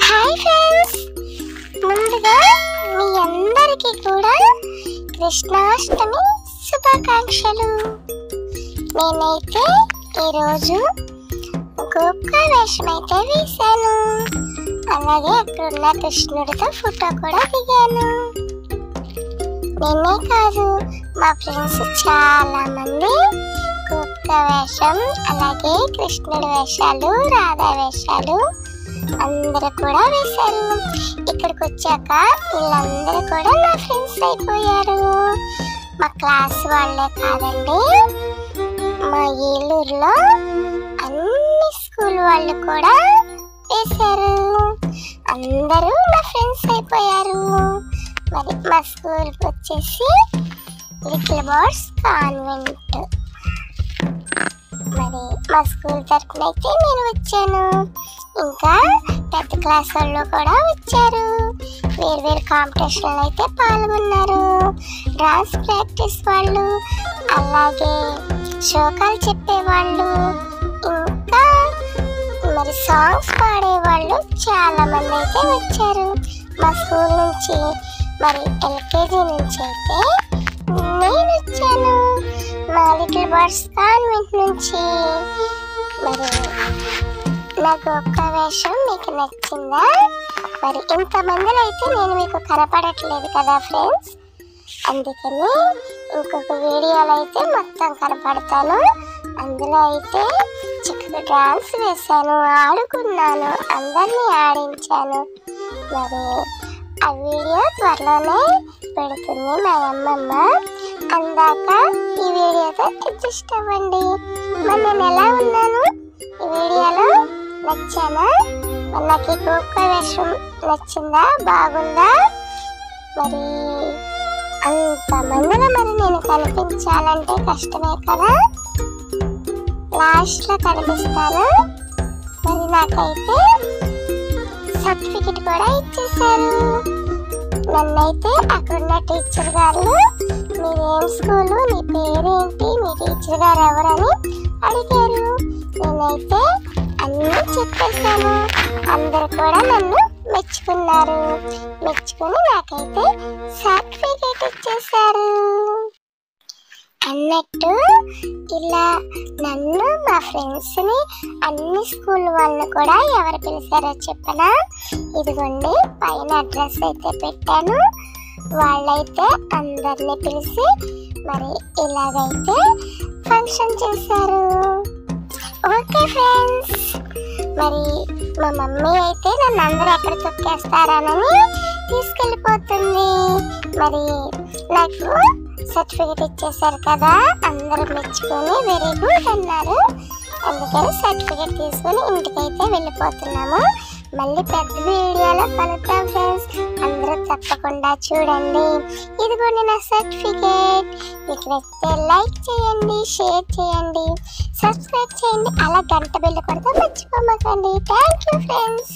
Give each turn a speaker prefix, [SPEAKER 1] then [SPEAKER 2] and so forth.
[SPEAKER 1] Hi friends, ముందుగా మీ అందరికీ కూడా కృష్ణాష్టమి శుభాకాంక్షలు. నేనైతే ఈరోజు గోపిక వేషం అయితే వేశాను. అలాగే అక్కడున్న కృష్ణుడితో ఫోటో కూడా దిగాను. నేనే కాదు, మా ఫ్రెండ్స్ చాలా మంది గోపిక వేషం, అలాగే కృష్ణుడి వేషాలు, రాధా వేషాలు అందరూ కూడా వేశారు. ఇక్కడికి వచ్చాక వీళ్ళందరూ కూడా నా ఫ్రెండ్స్ అయిపోయారు. మా క్లాస్ వాళ్ళే కాదండి, మా ఏలూరులో అన్ని స్కూల్ వాళ్ళు కూడా వేశారు. అందరూ నా ఫ్రెండ్స్ అయిపోయారు. మరి మా స్కూల్కి వచ్చేసి లిటిల్ బర్డ్స్ కాన్వెంట్. మరి మా స్కూల్ తరఫున అయితే నేను వచ్చాను. ఇంకా పెద్ద క్లాస్ వాళ్ళు కూడా వచ్చారు. వేరు కాంపిటీషన్లు అయితే పాల్గొన్నారు. డాన్స్ ప్రాక్టీస్ వాళ్ళు, అలాగే శ్లోకాలు చెప్పేవాళ్ళు, ఇంకా మరి సాంగ్స్ పాడేవాళ్ళు చాలా మంది అయితే వచ్చారు. మా స్కూల్ నుంచి మరి ఎల్కేజీ నుంచి అయితే నేను వచ్చాను. మా లిటిల్ బర్డ్స్ కాన్వెంట్ నుంచి. మరి నాకు ఒక్క వేషం మీకు నచ్చిందా? మరి ఇంతమందిలో అయితే నేను మీకు కనపడట్లేదు కదా ఫ్రెండ్స్, అందుకని ఇంకొక వీడియోలో అయితే మొత్తం కనపడతాను. అందులో అయితే చక్కగా డాన్స్ వేశాను, ఆడుకున్నాను, అందరినీ ఆడించాను. మరి ఆ వీడియో త్వరలోనే పెడుతుంది మా అమ్మమ్మ. అందాక ఈ వీడియోతో అడ్జస్ట్ అవ్వండి. మరి నేను ఎలా ఉన్నాను ఈ వీడియోలో? నచ్చానా? నాకు ఈ గోపిక వేషం నచ్చిందా? బాగుందా? మరి అంతమందిలో మరి నేను కనిపించాలంటే కష్టమే కదా. లాస్ట్లో కనిపిస్తాను. మరి నాకైతే సర్టిఫికెట్ కూడా ఇచ్చేసారు. నన్నైతే అక్కడున్న టీచర్ గారు, మీరేం స్కూలు, మీ పేరేంటి, మీ టీచర్ గారు ఎవరని అడిగారు. నేనైతే అన్నీ చెప్పేశాను. అందరు కూడా నన్ను మెచ్చుకున్నారు. మెచ్చుకుని నాకైతే సర్టిఫికేట్ ఇచ్చేశారు. అన్నట్టు ఇలా నన్ను, మా ఫ్రెండ్స్ని, అన్ని స్కూల్ వాళ్ళని కూడా ఎవరు పిలిచారో చెప్పనా? ఇదిగోండి పైన అడ్రస్ అయితే పెట్టాను. వాళ్ళైతే అందరినీ పిలిచి మరి ఇలాగైతే ఫంక్షన్ చేశారు. ఓకే ఫ్రెండ్స్, మరి మా మమ్మీ అయితే నన్ను అందరూ ఎక్కడ తొక్కేస్తారనని తీసుకెళ్ళిపోతుంది. మరి నాకు సర్టిఫికెట్ ఇచ్చేసారు కదా, అందరూ మెచ్చుకొని వెరీ గుడ్ అన్నారు. అందుకని సర్టిఫికెట్ తీసుకొని ఇంటికైతే వెళ్ళిపోతున్నాము. మళ్ళీ పెద్ద వీడియోలో కలుద్దాం ఫ్రెండ్స్. అందరూ తప్పకుండా చూడండి. ఇదిగోండి నా సర్టిఫికేట్. మీకు నచ్చితే లైక్ చేయండి, షేర్ చేయండి, సబ్స్క్రైబ్ చేయండి, అలా గంట బెల్ కొడితే మర్చిపోమాకండి. Thank you friends.